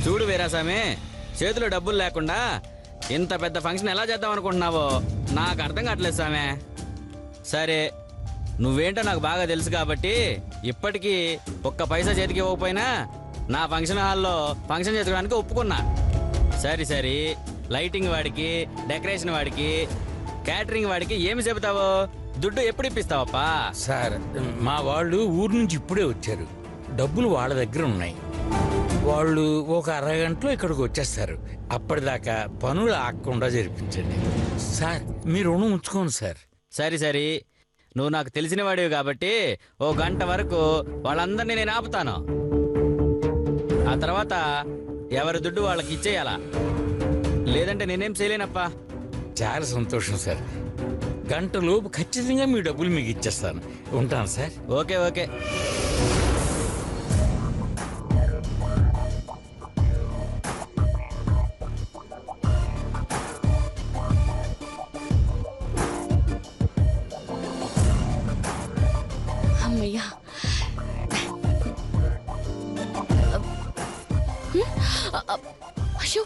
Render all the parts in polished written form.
చూడు వీరాస్వామి, చేతిలో డబ్బులు లేకుండా ఇంత పెద్ద ఫంక్షన్ ఎలా చేద్దాం అనుకుంటున్నావో నాకు అర్థం కావట్లేదు స్వామి. సరే, నువ్వేంటో నాకు బాగా తెలుసు కాబట్టి ఇప్పటికీ ఒక్క పైసా చేతికి ఇవ్వకపోయినా నా ఫంక్షన్ హాల్లో ఫంక్షన్ చేసుకోవడానికి ఒప్పుకున్నా. సరే, లైటింగ్ వాడికి, డెకరేషన్ వాడికి, క్యాటరింగ్ వాడికి ఏమి చెబుతావు? దుడ్డు ఎప్పుడు ఇప్పిస్తావప్పా? సార్, మా వాళ్ళు ఊరు నుంచి ఇప్పుడే వచ్చారు. డబ్బులు వాళ్ళ దగ్గర ఉన్నాయి. వాళ్ళు ఒక అరగంటలో ఇక్కడికి వచ్చేస్తారు. అప్పటిదాకా పనులు ఆగకుండా జరిపించండి సార్. మీరు రుణం ఉంచుకోండి సార్. సరే, నువ్వు నాకు తెలిసిన వాడివి కాబట్టి ఓ గంట వరకు వాళ్ళందరినీ నేను ఆపుతాను. ఆ తర్వాత ఎవరి దుడ్డు వాళ్ళకి ఇచ్చేయాలా, లేదంటే నేనేం చేయలేనప్పా. చాలా సంతోషం సార్. గంట లోపు ఖచ్చితంగా మీ డబ్బులు మీకు ఇచ్చేస్తాను. ఉంటాను సార్. ఓకే. అమ్మయ్యా, అయ్యో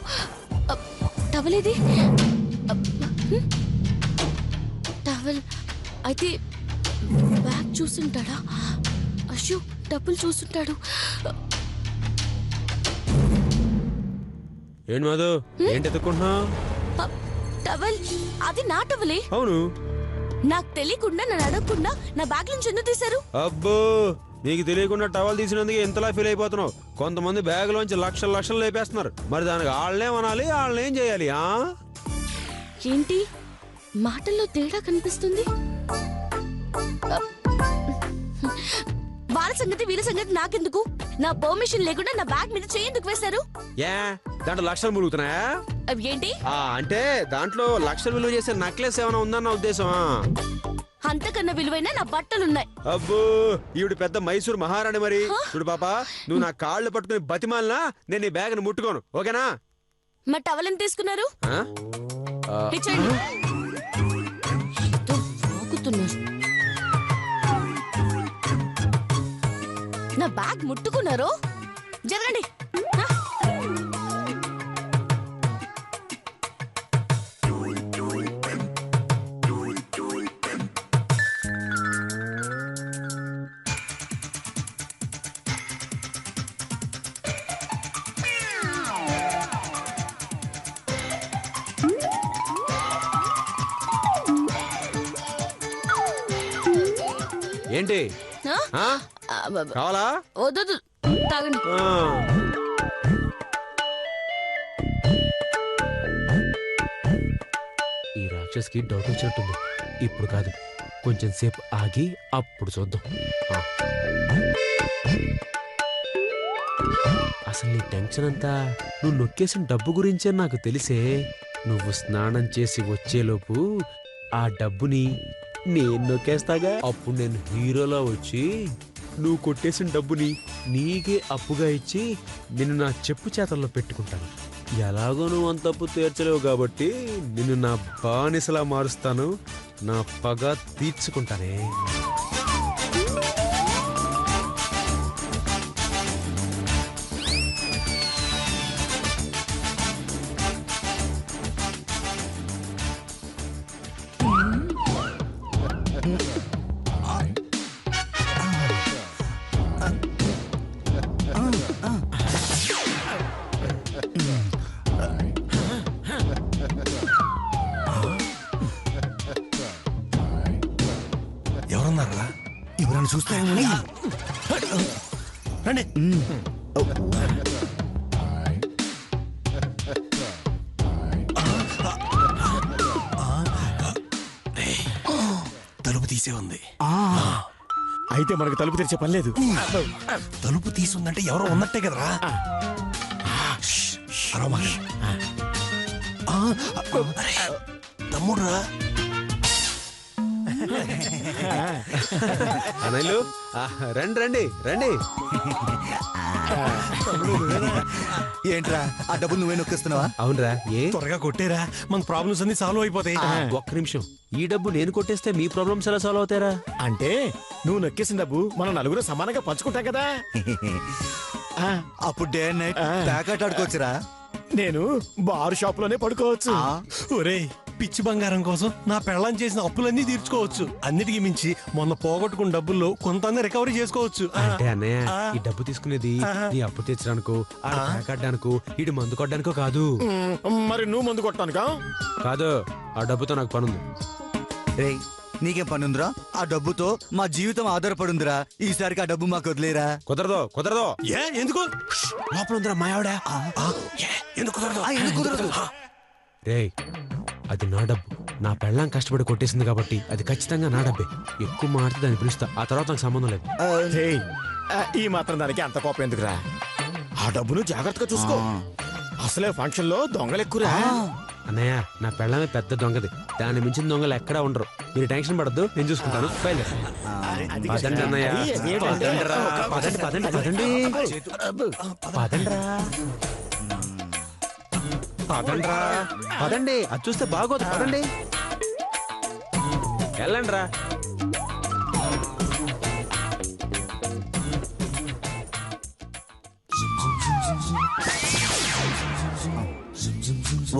టవలేది? టవల్ అయితే బ్యాగ్ చూస్తుంటాడా? అయ్యో, డబ్బులు చూస్తుంటాడు. ఏంటి మాధు, ఏంటి ఎత్తుకుంటున్నావు? టవల్ అది నా టవలే. అవును. నాకు తెలియకుండా, నన్ను అడగకుండా నా బ్యాగ్ నుంచి ఎందుకు తీశారు? అబ్బో, నీకు తెలియకుండా టవల్ తీసినందుకు ఎంతలా ఫీల్ అయిపోతున్నావు? కొంతమంది బ్యాగ్ లోంచి లక్షలు లేపేస్తున్నారు. మరి దానికి వాళ్ళేమనాలి, వాళ్ళేం చేయాలి? ఏంటి మాటల్లో తేడా కనిపిస్తుంది? వాళ్ళ సంగతి వీళ్ళ సంగతి నాకెందుకు? నా పర్మిషన్ లేకుండా నా బ్యాగ్ మీద చేయి ఎందుకు వేశారు? ఏ దాంట్లో లక్షలు మురుగుతున్నాయా? ఏంటి అంటే దాంట్లో లక్షలు విలువ చేసే నెక్లెస్ ఏమైనా ఉందన్న ఉద్దేశమా? అంతకన్నా విలువైన నా బట్టలున్నాయి. అబ్బో, ఈవిడ పెద్ద మైసూర్ మహారాణి. మరి చూడు పాప, నువ్వు నా కాళ్ళు పట్టుకుని బతిమాలినా నేను నీ బ్యాగ్ ని ముట్టుకోను, ఓకేనా? మా టవల్ ఎంత తీసుకున్నారు? నా బ్యాగ్ ముట్టుకున్నారు. జరగండి. ఏంటి కావాలా? వద్దు, తాగండి. ఈ రాక్షస్కి డౌట్ వచ్చినట్టుంది. ఇప్పుడు కాదు, కొంచెం సేపు ఆగి అప్పుడు చూద్దాం. అసలు నీ టెన్షన్ అంతా నువ్వు నొక్కేసిన డబ్బు గురించే నాకు తెలిసే. నువ్వు స్నానం చేసి వచ్చేలోపు ఆ డబ్బుని నేను నొక్కేస్తాగా. అప్పుడు నేను హీరోలా వచ్చి నువ్వు కొట్టేసిన డబ్బుని నీకే అప్పుగా ఇచ్చి నిన్ను నా చెప్పు చేతల్లో పెట్టుకుంటాను. ఎలాగో నువ్వు అంత అప్పు తీర్చలేవు కాబట్టి నిన్ను నా బానిసలా మారుస్తాను. నా పగ తీర్చుకుంటానే. ఎవరన్నారా? ఎవరన్నా చూస్తాయని రండి. తలుపు తీసే ఉంది. అయితే మనకు తలుపు తెరిచే పని లేదు. తలుపు తీసుందంటే ఎవరో ఉన్నట్టే కదరా. తమ్ముడురా. అన్నయ్యలు రండి రండి రండి. ఏంట్రా ఆ డబ్బులు నువ్వే నొక్కిస్తున్నావా? అవునరా, ఏ త్వరగా కొట్టేరా, మన ప్రాబ్లమ్స్ అన్ని సాల్వ్ అయిపోతాయి. ఒక్క నిమిషం. ఈ డబ్బు నేను కొట్టేస్తే మీ ప్రాబ్లమ్స్ ఎలా సాల్వ్ అవుతారా? అంటే నువ్వు నొక్కేసిన డబ్బు మనం నలుగురు సమానంగా పంచుకుంటాం కదా. అప్పుడు డే అండ్ నైట్ ప్యాకెట్ ఆడుకోవచ్చురా. నేను బారు షాప్ లోనే పడుకోవచ్చు. ఒరేయ్, పిచ్చి బంగారం కోసం నా పెళ్ళం చేసిన అప్పులన్నీ తీర్చుకోవచ్చు. అన్నిటికీ మించి మొన్న పోగొట్టుకున్న డబ్బుల్లో కొంత రికవరీ చేసుకోవచ్చు. అంటే అన్నయ్య, ఈ డబ్బు తీసుకునేది నీ అప్పు తీర్చడానికో, ఆడడానికో, ఇటు మందు కొట్టడానికో కాదు. మరి నువ్వు మందు కొట్టానుకా? కాదు, ఆ డబ్బుతో నాకు పనుంది. రేయ్, నీకేం పనుందిరా? ఆ డబ్బుతో మా జీవితం ఆధారపడుందిరా. ఈసారికి ఆ డబ్బు మాకు వదిలేరా. కుదరదు కుదరదు. ఏ ఎందుకు? లోపల ఉందిరా మాయావిడ. ఎందుకు కుదరదు? ఎందుకు కుదరదు? రేయ్, అది నా డబ్బు. నా పెళ్ళాం కష్టపడి కొట్టేసింది కాబట్టి అది ఖచ్చితంగా నా డబ్బే. ఎక్కువ మాడితే దాన్ని పిలుస్తా, ఆ తర్వాత నాకు సంబంధం లేదు. ఏయ్, ఈ మాత్రం దానికి అంత కోపం ఎందుకురా? ఆ డబ్బును జాగ్రత్తగా చూసుకో. అసలే ఫంక్షన్ లో దొంగలు ఎక్కురా. అన్నయ్య, నా పెళ్ళమే పెద్ద దొంగది. దాన్ని మించిన దొంగలు ఎక్కడా ఉండరు. మీరు టెన్షన్ పడద్దు, నేను చూసుకుంటాను. పదండి అన్నయ్య, పదండిరా. పదండి పదండి పదండి పదండ్రా పదండ్రా పదండి. అది చూస్తే బాగోదు, పదండి. వెళ్ళండి రా.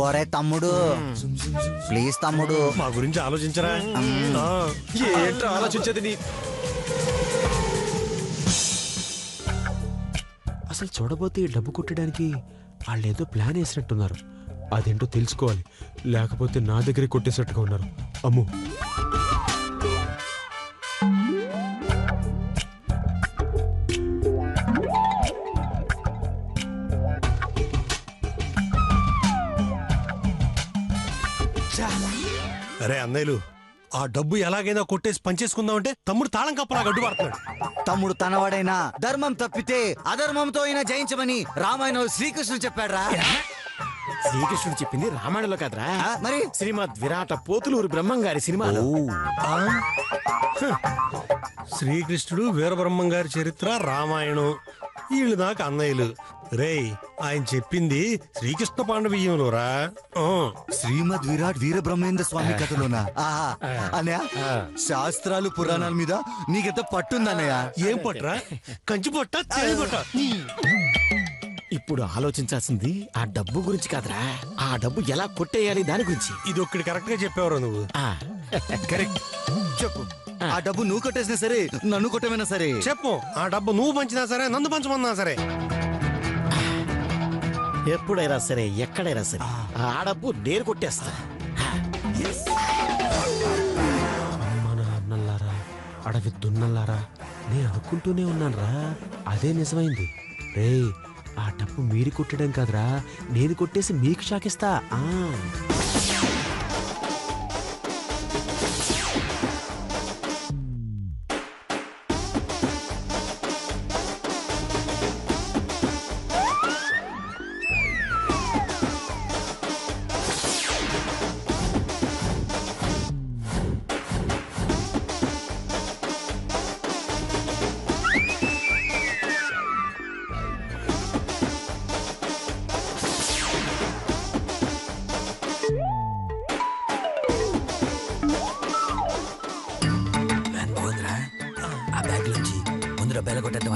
ఒరే తమ్ముడు, ప్లీజ్ తమ్ముడు, మా గురించి ఆలోచించరా. ఏంట్రా ఆలోచించేది నీ? అసలు చూడబోతే ఈ డబ్బు కొట్టడానికి వాళ్ళు ఏదో ప్లాన్ వేసినట్టున్నారు. అదేంటో తెలుసుకోవాలి, లేకపోతే నా దగ్గరే కొట్టేసినట్టుగా ఉన్నారు. అమ్మో, అరే అన్నయ్యలు, ఆ డబ్బు ఎలాగైనా కొట్టేసి పనిచేసుకుందామంటే తమ్ముడు తాళం కప్పలాగా అడ్డుపడుతున్నాడు. తమ్ముడు తనవాడైనా ధర్మం తప్పితే అధర్మంతో అయినా జయించమని రామాయణంలో శ్రీకృష్ణుడు చెప్పాడురా. శ్రీకృష్ణుడు చెప్పింది రామాయణంలో కాదురా, మరి శ్రీమద్ విరాట పోతులూరు బ్రహ్మం గారి సినిమాలో. శ్రీకృష్ణుడు వీరబ్రహ్మం గారి చరిత్ర రామాయణం, వీళ్ళు నాకు అన్నయ్యలు. రేయ్, ఆయన చెప్పింది శ్రీకృష్ణ పాండవీయంలోరా. శ్రీమద్ విరాట్ వీరబ్రహ్మేంద్ర స్వామి కథలోనా? అన్నయ్య, శాస్త్రాలు పురాణాల మీద నీకెంత పట్టుందన్నయ్య. ఏం పట్రా? కంచి పట్ట, చేయి పట్ట. ఇప్పుడు ఆలోచించాల్సింది ఆ డబ్బు గురించి కాదురా, ఆ డబ్బు ఎలా కొట్టేయాలి దాని గురించి. ఇది ఒక్కటి కరెక్ట్ గా చెప్పావురా నువ్వు. కరెక్ట్. చెప్పు. ఆ డబ్బు నువ్వు కొట్టేసినా సరే, నన్ను కొట్టమైనా సరే చెప్పు. ఆ డబ్బు నువ్వు పంచినా సరే, నన్ను పంచమన్నా సరే, ఎప్పుడైనా సరే, ఎక్కడైనా సరే, ఆ డబ్బు నేను కొట్టేస్తా. మన అన్నల్లారా, అడవి దున్నల్లారా, నేను అనుకుంటూనే ఉన్నాను రా, అదే నిజమైంది. రేయ్, ఆ డబ్బు మీరు కొట్టడం కాదురా, నేను కొట్టేసి మీకు షాకిస్తా.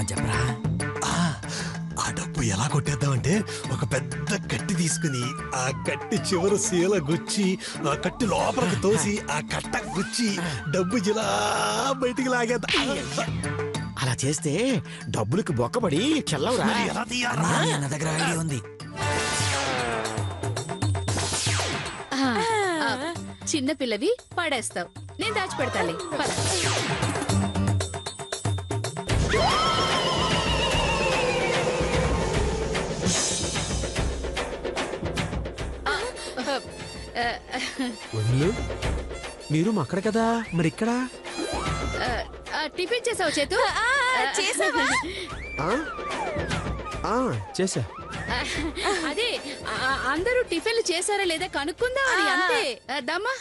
చెప్పరా. ఆ డబ్బు ఎలా కొట్టేద్దామంటే, ఒక పెద్ద కట్టి తీసుకుని ఆ కట్టి చివరి శీల గుచ్చి ఆ కట్టి లోపలికి తోసి ఆ కట్ట గుచ్చి డబ్బు జిలా బయటికి లాగేద్దా. అలా చేస్తే డబ్బులకి బొక్కబడి చెల్లవురా. ఎలా తీయాలా? నా దగ్గర ఐడియా ఉంది. చిన్న పిల్లవి పడేస్తావు, నేను దాచిపెడతాలే. వదిలు, మీరు అక్కడ కదా, మరి ఇక్కడ టిఫిన్ చేసావు చేతు? చేసావా? చేసా. అదే అందరూ టిఫిన్లు చేశారా లేదా కనుక్కుందామని. అంతే దమ్మా.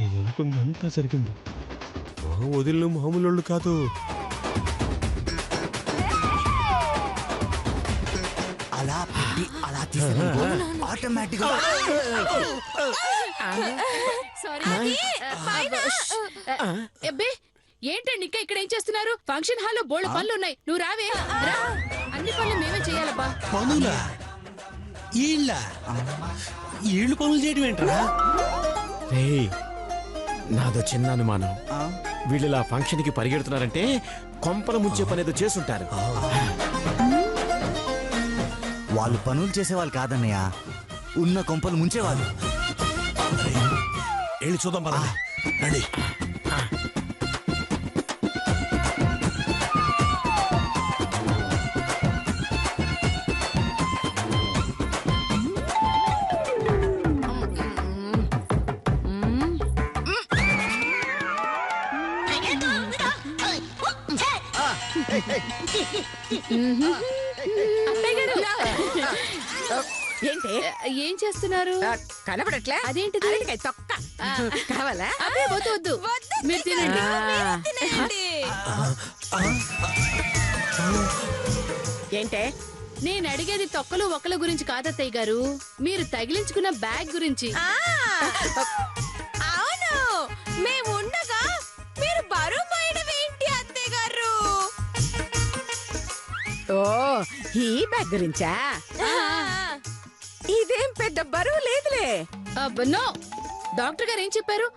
ఇది అనుకుందంతా జరిగింది. వదిలిన మామూలు కాదు. అలా పెట్టి అలా తీసాను ఆటోమేటిక్ గా అబ్బే ఏంటండి ఇంకా ఇక్కడ ఏం చేస్తున్నారు? ఫంక్షన్ హాల్లో బోల్డ్ పనులు ఉన్నాయి, నువ్వు రావే. రా. అన్ని పనులు మేమే చేయాలబ్బా. పనులా? ఈళ్ళు పనులు చేయడం ఏంట్రా? నాదో చిన్న అనుమానం. వీళ్ళు ఇలా ఫంక్షన్ కి పరిగెడుతున్నారంటే కొంపల ముంచే పని ఏదో చేసుంటారు. వాళ్ళు పనులు చేసేవాళ్ళు కాదన్నయ్య, ఉన్న కొంపలు ముంచేవాళ్ళు. వెళ్ళి చూద్దాం పదండి. రండి. ఏంటి ఏం చేస్తున్నారు? కనపడట్లే? అదేంటిది? అరటికాయ తొక్క కావాలా? అబ్బే వద్దు వద్దు, మీరు తినండి. ఏంటే? నేను అడిగేది తొక్కలు ఒక్కల గురించి కాదత్తయ్య గారు, మీరు తగిలించుకున్న బ్యాగ్ గురించి. అవును, మేము ఉండగా మీరు బరువు పోయడం ఏంటి అత్తయ్య గారు? ఓ ఈ బ్యాగ్ గురించా? ఇదేం పెద్ద బరువు లేదులే. నో, డాక్టర్ గారు ఏం చెప్పారు?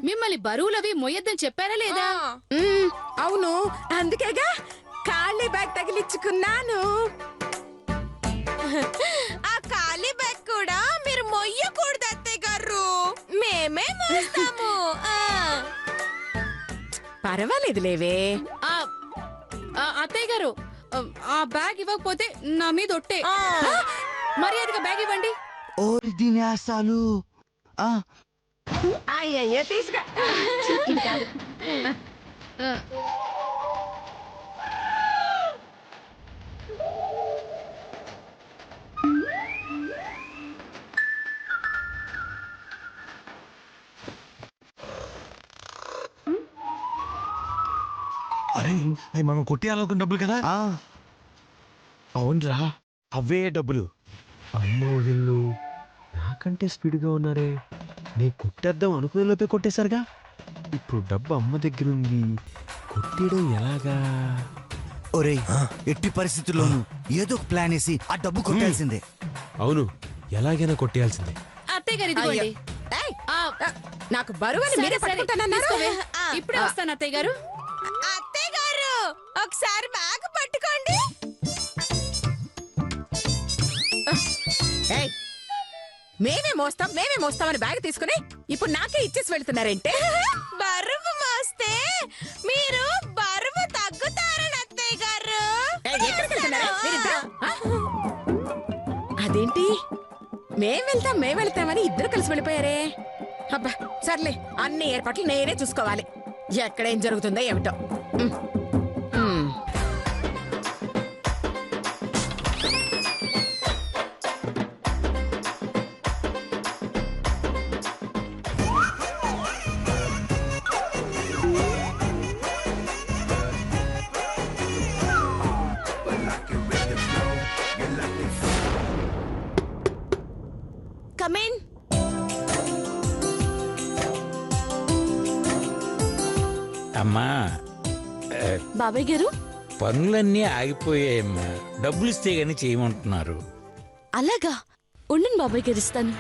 మిమ్మల్ని బరువులవి మొయ్యొద్దని చెప్పారా లేదా? అవును, అందుకేగా ఖాళీ బ్యాగ్ తగిలించుకున్నాను. ఆ ఖాళీ బ్యాగ్ కూడా మీరు మొయ్యకూడదు అత్తయ్య గారు, మేమే మోస్తాము. పర్వాలేదు లేవే. అత్తయ్య గారు, ఆ బ్యాగ్ ఇవ్వకపోతే నా మీద ఒట్టే. మర్యాదగా బ్యాగ్ ఇవ్వండి. ఓరి దినేసాలు. అయ్యయ్యో తీసుకా. అరే అవి మనం కొట్టేయాలనుకున్న డబ్బులు కదా. అవునరా, అవే డబ్బులు. అమ్మ వదిళ్ళు నాకంటే స్పీడ్గా ఉన్నారే. నేను కొట్టేద్దాం అనుకునే లోపే కొట్టేశారుగా. ఇప్పుడు డబ్బు అమ్మ దగ్గర ఉంది, కొట్టేయడం ఎలాగా? ఒరేయ్, ఎట్టి పరిస్థితుల్లోనూ ఏదో ఒక ప్లాన్ వేసి ఆ డబ్బు కొట్టాల్సిందే. అవును, ఎలాగైనా కొట్టేయాల్సిందే. అత్తయ్య గారు ఇదిగోండి. ఏయ్, ఆ, నాకు బరువు సరే, మీరే సరే, పట్టుకుంటానన్నారు. తీసుకోవే. ఇప్పుడే వస్తాను అత్తయ్య గారు. అత్తయ్య గారు ఒకసారి బ్యాగ్ పట్టుకోండి. ఏయ్, మేమే మోస్తామని బ్యాగ్ తీసుకుని ఇప్పుడు నాకే ఇచ్చేసి వెళ్తున్నారేంటే? బరువు మోస్తే మీరు బరువు తగ్గుతారని అత్తయ్య గారు. ఏయ్, ఎక్కడికి వెళ్తున్నారా మీరిద్దరూ? ఆ? అదేంటి మేం వెళ్తామని ఇద్దరు కలిసి వెళ్ళిపోయారే. అబ్బా సర్లే, అన్ని ఏర్పాట్లు నేనే చూసుకోవాలి. ఎక్కడేం జరుగుతుందో ఏమిటో. Come in. అమ్మా, బాబాయ్ గారు, పనులన్నీ ఆగిపోయాయమ్మా. డబ్బులు ఇస్తే గానీ చేయమంటున్నారు. అలాగా ఉండండి బాబాయ్ గారు, ఇస్తాను.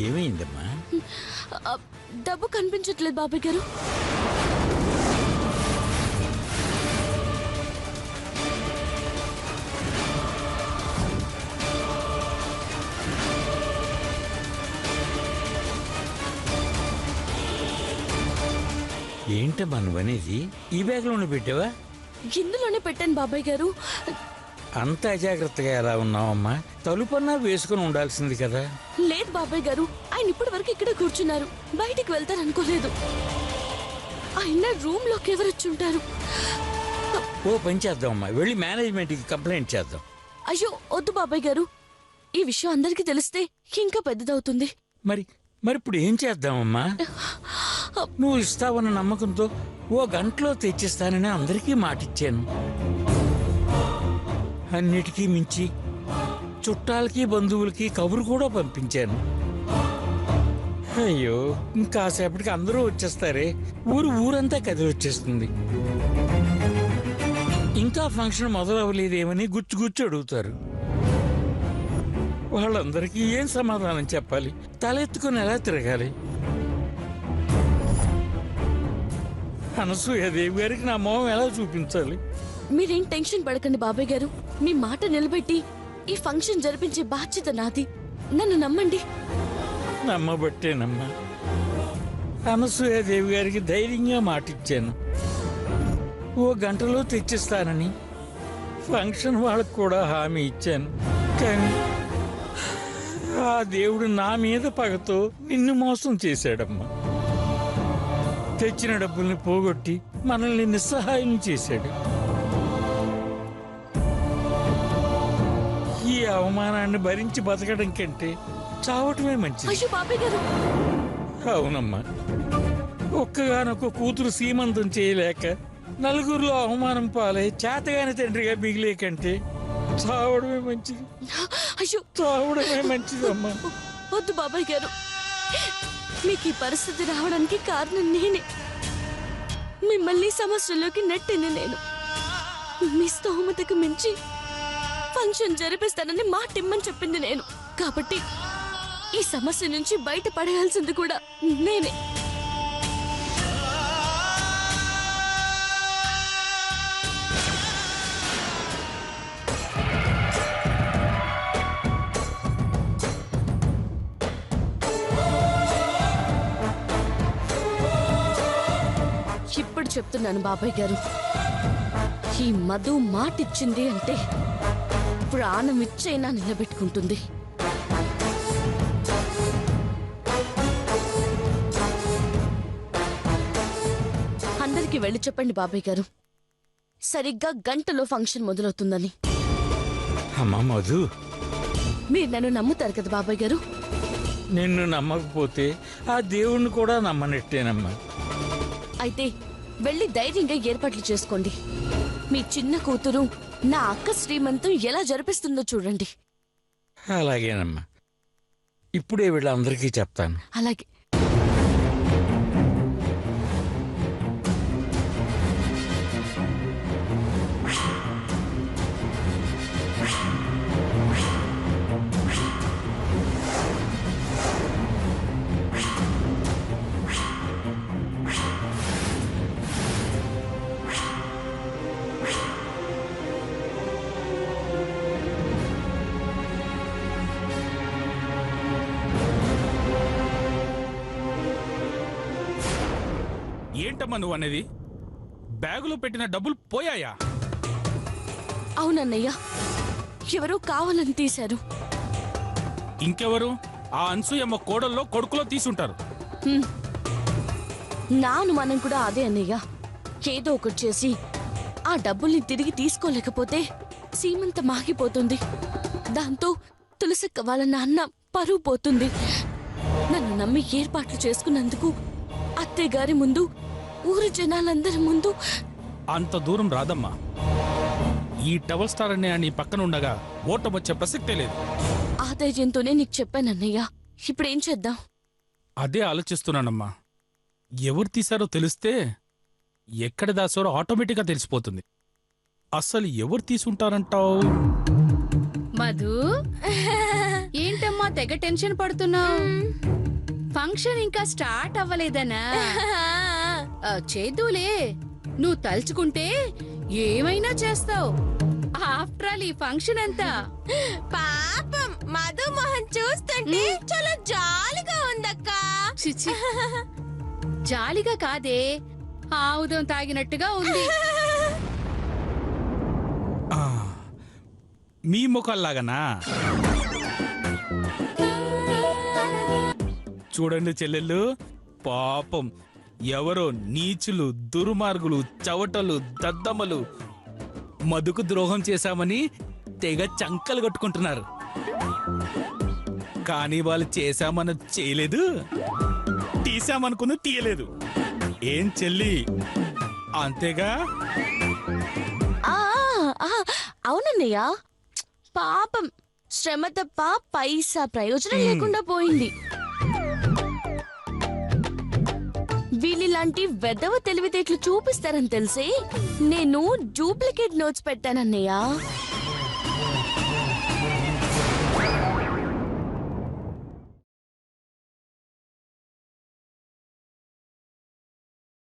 ఏమైందమ్మా? డబ్బు కనిపించట్లేదు బాబాయ్ గారు. ఏంటమ్మా నువ్వనేది? ఈ బ్యాగ్లోనే పెట్టావా? ఇందులోనే పెట్టాను బాబాయ్ గారు. అంత అజాగ్రత్తగా ఎలా ఉన్నావమ్మా? తలుపన్నా వేసుకుని ఉండాల్సింది కదా. లేదు బాబాయ్ గారు, ఆయన ఇప్పటి వరకు ఇక్కడే కూర్చున్నారు, బయటికి వెళ్తారనుకోలేదు. ఆయన రూమ్ లోకి ఎవరు వచ్చుంటారు? ఓ పని చేద్దామమ్మా, వెళ్ళి మేనేజ్మెంట్కి కంప్లైంట్ చేద్దాం. అయ్యో వద్దు బాబాయ్ గారు, ఈ విషయం అందరికీ తెలిస్తే ఇంకా పెద్దదవుతుంది. మరి ఇప్పుడు ఏం చేద్దామమ్మా? నువ్వు ఇస్తావన్న నమ్మకంతో ఓ గంటలో తెచ్చిస్తానని అందరికీ మాటిచ్చాను. అన్నిటికీ మించి చుట్టాలకి బంధువులకి కబురు కూడా పంపించాను. అయ్యో, ఇంకాసేపటికి అందరూ వచ్చేస్తారే, ఊరంతా కదిలి వచ్చేస్తుంది. ఇంకా ఫంక్షన్ మొదలవ్వలేదేమని గుచ్చు అడుగుతారు. వాళ్ళందరికీ ఏం సమాధానం చెప్పాలి? తలెత్తుకుని ఎలా తిరగాలి? అనసూయదేవి గారికి నా మొహం ఎలా చూపించాలి? మీరేం టెన్షన్ పడకండి బాబాయ్ గారు, మీ మాట నిలబెట్టి ఈ ఫంక్షన్ జరిపించే బాధ్యత నాది. నన్ను నమ్మండి. నమ్మబట్టేనమ్మా. అనసూయదేవి గారికి ధైర్యంగా మాటిచ్చాను, ఓ గంటలో తెచ్చిస్తానని. ఫంక్షన్ వాళ్ళకు కూడా హామీ ఇచ్చాను. కానీ ఆ దేవుడు నా మీద పగతో నిన్ను మోసం చేశాడమ్మా. తెచ్చిన డబ్బుల్ని పోగొట్టి మనల్ని నిస్సహాయం చేశాడు. ఈ అవమానాన్ని భరించి బతకడం కంటే చావటమే మంచిది. అయ్యో బాబాయ్ గారు. అవునమ్మా, ఒక్కగానొక్క కూతురు సీమంతం చేయలేక నలుగురిలో అవమానం పాలై చేతగాని తండ్రిగా మిగిలే కంటే చావడమే మంచిది. అయ్యో చావడమే మంచిదమ్మా. వద్దు బాబాయ్ గారు, మీకు ఈ పరిస్థితి రావడానికి కారణం నేనే. మిమ్మల్ని సమస్యలోకి నెట్టింది నేను. మీ స్తోమతకు మించి ఫంక్షన్ జరిపిస్తానని మాటిమ్మని చెప్పింది నేను. కాబట్టి ఈ సమస్య నుంచి బయటపడేయాల్సింది కూడా నేనే. ఇప్పుడు చెప్తున్నాను బాబాయ్ గారు, ఈ మధు మాటిచ్చింది అంటే ప్రాణం ఇచ్చైనా నిలబెట్టుకుంటుంది. అందరికి వెళ్ళి చెప్పండి బాబాయ్ గారు, సరిగ్గా గంటలో ఫంక్షన్ మొదలవుతుందని. అమ్మా మధు, మీరు నన్ను నమ్ముతారు కదా బాబాయ్ గారు? నిన్ను నమ్మకపోతే ఆ దేవుణ్ణి కూడా నమ్మనట్టేనమ్మా. అయితే వెళ్ళి ధైర్యంగా ఏర్పాట్లు చేసుకోండి. మీ చిన్న కూతురు నా అక్క శ్రీమంతం ఎలా జరిపిస్తుందో చూడండి. అలాగేనమ్మా, ఇప్పుడే వీళ్ళందరికీ చెప్తాను. అలాగే. ఏంటమ్మా నువ్వు అనేది? బ్యాగులో పెట్టిన డబ్బులు పోయాయా? అవునన్నయ్య, ఎవరో కావాలని తీశారు. ఇంకెవరు? ఆ అన్సూయమ్మ కోడల్లో కొడుకులో తీసుంటారు. నా అనుమానం కూడా అదే అన్నయ్య. ఏదో ఒకటి చేసి ఆ డబ్బుల్ని తిరిగి తీసుకోలేకపోతే సీమంత మాగిపోతుంది. దాంతో తులసక్క వాళ్ళ నాన్న పరువు పోతుంది. నన్ను నమ్మి ఏర్పాట్లు చేసుకున్నందుకు అత్తయ్య గారి ముందు, ఊరి జనాలందరి ముందు. అంత దూరం రాదమ్మా. ఈ టవల్ స్టార్ అనే నీ పక్కన ఉండగా ఓటం వచ్చే ప్రసక్తే లేదు. ఆ ధైర్యంతోనే నీకు చెప్పానన్నయ్య. ఇప్పుడేం చేద్దాం? అదే ఆలోచిస్తున్నానమ్మా. ఎవరు తీశారో తెలిస్తే ఎక్కడ దాసారో ఆటోమేటిక్గా తెలిసిపోతుంది. అసలు ఎవరు తీసుంటారంటావు? మధు, ఏంటమ్మా తెగ టెన్షన్ పడుతున్నావు? ఫంక్షన్ ఇంకా స్టార్ట్ అవ్వలేదనా? చేద్దులే, నువ్వు తలుచుకుంటే ఏమైనా చేస్తావు. ఆఫ్టర్ ఆల్ ఈ ఫంక్షన్ అంతా పాపం మధు మొహం చూస్తుంటే చాలా జాలిగా ఉందక్క. చిచి, జాలిగా కాదే, ఆముదం తాగినట్టుగా ఉంది. మీ ముఖాల్లాగనా? చూడండి చెల్లెళ్ళు, పాపం ఎవరో నీచులు, దుర్మార్గులు, చవటలు, దద్దమ్మలు మధుకు ద్రోహం చేశామని తెగ చంకలు కొట్టుకుంటున్నారు. కానీ వాళ్ళు చేశామన్న చేయలేదు, తీసామనుకున్న తీయలేదు. ఏం చెల్లి, అంతేగా? అవునన్నయ్య, పాపం శ్రమ తప్ప పైసా ప్రయోజనం లేకుండా పోయింది. వీళ్ళిలాంటి వెదవ తెలివితేటలు చూపిస్తారని తెలిసి నేను డూప్లికేట్ నోట్స్ పెట్టానన్నయ్య.